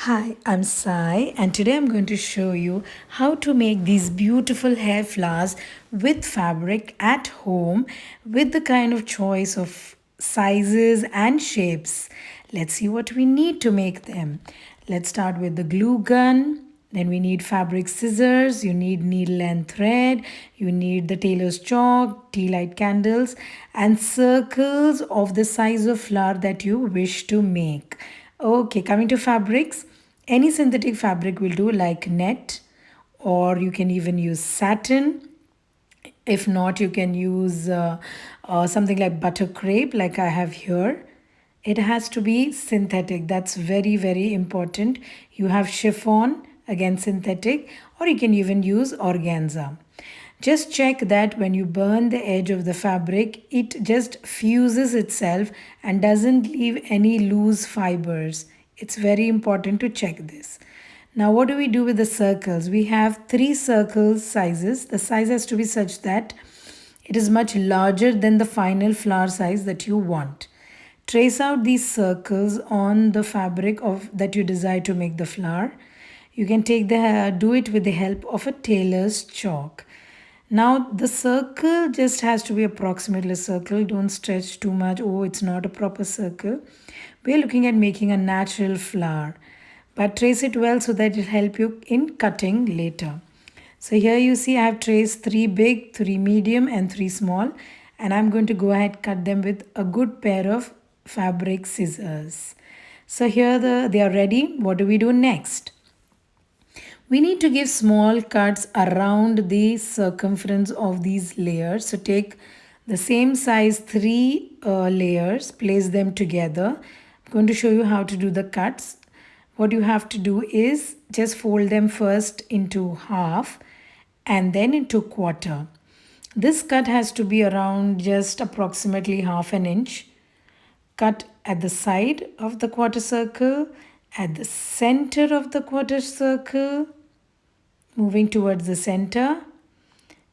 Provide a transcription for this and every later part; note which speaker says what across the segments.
Speaker 1: Hi, I'm Sai, and today I'm going to show you how to make these beautiful hair flowers with fabric at home with the kind of choice of sizes and shapes. Let's see what we need to make them. Let's start with the glue gun. Then we need fabric scissors, you need needle and thread, you need the tailor's chalk, tea light candles, and circles of the size of flower that you wish to make. Okay, coming to fabrics, any synthetic fabric will do, like net, or you can even use satin. If not, you can use something like butter crepe, like I have here. It has to be synthetic. That's very, very important. You have chiffon, again synthetic, or you can even use organza. Just check that when you burn the edge of the fabric, it just fuses itself and doesn't leave any loose fibers. It's very important to check this. Now, what do we do with the circles? We have three circle sizes. The size has to be such that it is much larger than the final flower size that you want. Trace out these circles on the fabric of that you desire to make the flower. You can do it with the help of a tailor's chalk. Now the circle just has to be approximately a circle. Don't stretch too much. Oh, it's not a proper circle. We're looking at making a natural flower, but trace it well so that it'll help you in cutting later. So here you see I have traced three big, three medium and three small, and I'm going to go ahead cut them with a good pair of fabric scissors. So here they are ready. What do we do next? We need to give small cuts around the circumference of these layers. So take the same size three layers, place them together. I'm going to show you how to do the cuts. What you have to do is just fold them first into half and then into quarter. This cut has to be around just approximately half an inch. Cut at the side of the quarter circle, at the center of the quarter circle, moving towards the center,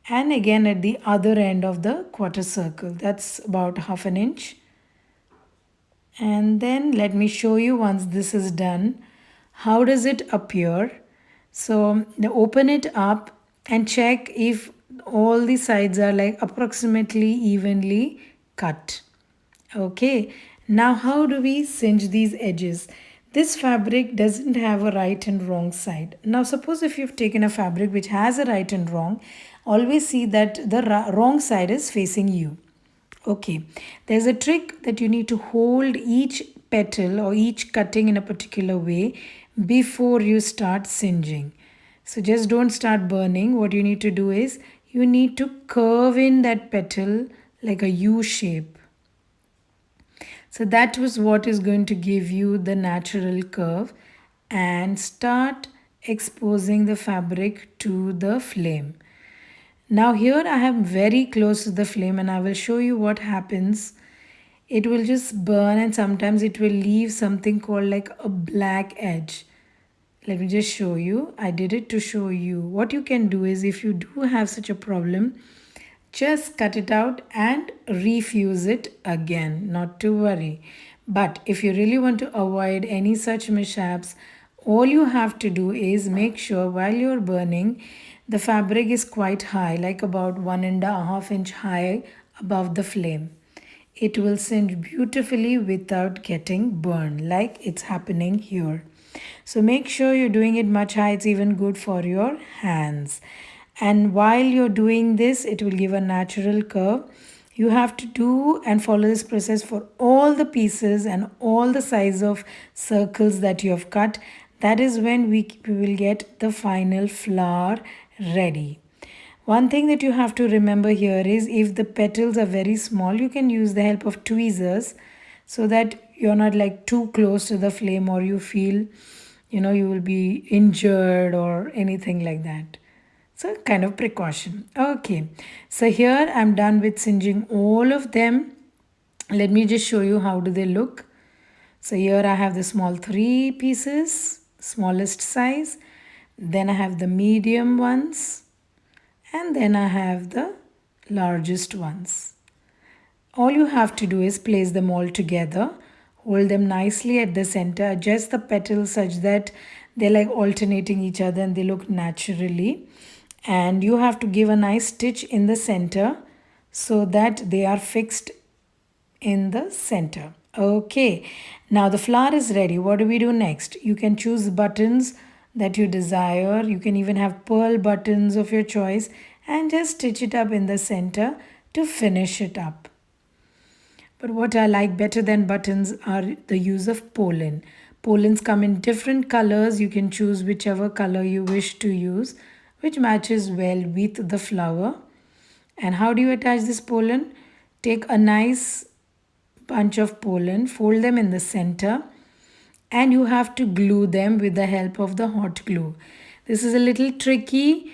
Speaker 1: and again at the other end of the quarter circle. That's about half an inch. And then let me show you, once this is done, how does it appear. So now open it up and check if all the sides are like approximately evenly cut. Okay, now how do we singe these edges? This fabric doesn't have a right and wrong side. Now suppose if you've taken a fabric which has a right and wrong, always see that the wrong side is facing you. Okay, there's a trick that you need to hold each petal or each cutting in a particular way before you start singeing. So just don't start burning. What you need to do is you need to curve in that petal like a U shape. So that was what is going to give you the natural curve, and start exposing the fabric to the flame. Now here I am very close to the flame and I will show you what happens. It will just burn and sometimes it will leave something called like a black edge. Let me just show you. I did it to show you. What you can do is, if you do have such a problem, just cut it out and refuse it again, not to worry. But if you really want to avoid any such mishaps, all you have to do is make sure while you're burning, the fabric is quite high, like about 1.5 inch high above the flame. It will singe beautifully without getting burned, like it's happening here. So make sure you're doing it much high. It's even good for your hands. And while you're doing this, it will give a natural curve. You have to do and follow this process for all the pieces and all the size of circles that you have cut. That is when we will get the final flower ready. One thing that you have to remember here is, if the petals are very small, you can use the help of tweezers so that you're not like too close to the flame, or you feel you will be injured or anything like that. So kind of precaution. Okay, so here I'm done with singeing all of them. Let me just show you how do they look. So here I have the small three pieces, smallest size. Then I have the medium ones. And then I have the largest ones. All you have to do is place them all together, Hold them nicely at the center. Adjust the petals such that they're like alternating each other and they look naturally. And you have to give a nice stitch in the center so that they are fixed in the center. Okay, now the flower is ready. What do we do next? You can choose buttons that you desire. You can even have pearl buttons of your choice and just stitch it up in the center to finish it up. But what I like better than buttons are the use of pollen. Pollens come in different colors. You can choose whichever color you wish to use, which matches well with the flower. And how do you attach this pollen? Take a nice bunch of pollen, fold them in the center, and you have to glue them with the help of the hot glue. This is a little tricky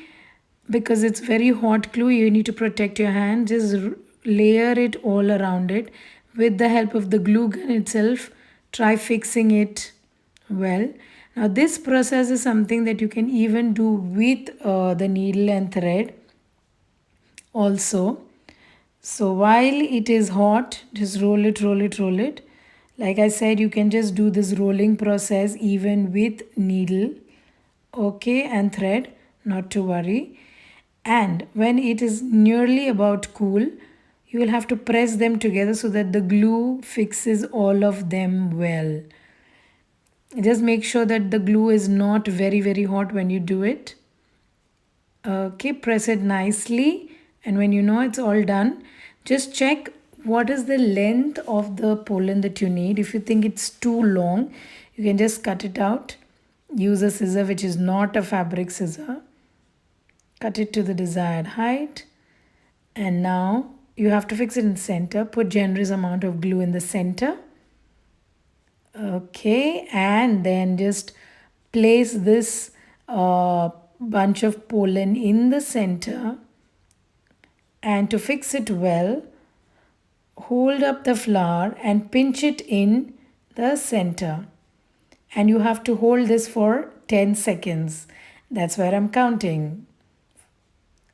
Speaker 1: because it's very hot glue. You need to protect your hand. Just layer it all around it with the help of the glue gun itself. Try fixing it well. Now this process is something that you can even do with the needle and thread also. So while it is hot, just roll it, roll it, roll it. Like I said, you can just do this rolling process even with needle, okay, and thread, not to worry. And when it is nearly about cool, you will have to press them together so that the glue fixes all of them well. Just make sure that the glue is not very, very hot when you do it. Okay, press it nicely, and when you know it's all done, just check what is the length of the pollen that you need. If you think it's too long, you can just cut it out. Use a scissor which is not a fabric scissor. Cut it to the desired height, and now you have to fix it in the center. Put generous amount of glue in the center. Okay, and then just place this bunch of pollen in the center, and to fix it well, hold up the flower and pinch it in the center, and you have to hold this for 10 seconds. That's where I'm counting.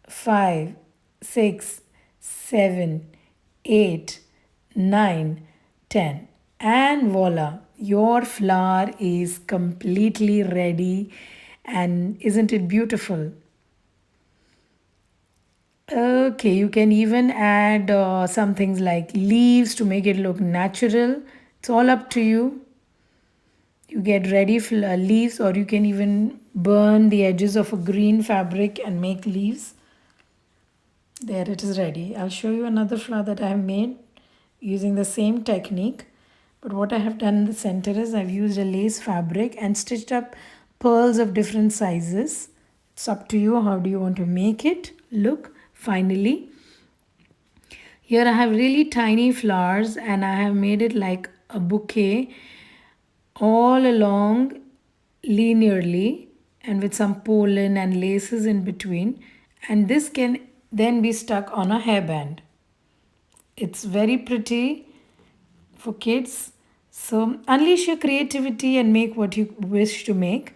Speaker 1: 5, 6, 7, 8, 9, 10, and voila, your flower is completely ready. And isn't it beautiful? Okay, you can even add some things like leaves to make it look natural. It's all up to you. You get ready leaves, or you can even burn the edges of a green fabric and make leaves. There, it is ready. I'll show you another flower that I have made using the same technique. But what I have done in the center is I've used a lace fabric and stitched up pearls of different sizes. It's up to you. How do you want to make it look? Finally, here I have really tiny flowers and I have made it like a bouquet all along linearly and with some pollen and laces in between. And this can then be stuck on a hairband. It's very pretty for kids. So unleash your creativity and make what you wish to make.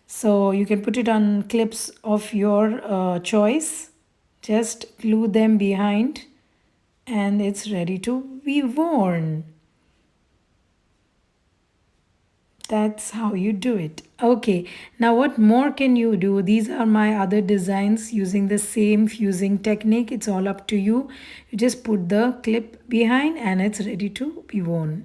Speaker 1: So you can put it on clips of your choice. Just glue them behind and it's ready to be worn. That's how you do it. Okay, now what more can you do? These are my other designs using the same fusing technique. It's all up to you. You just put the clip behind and it's ready to be worn.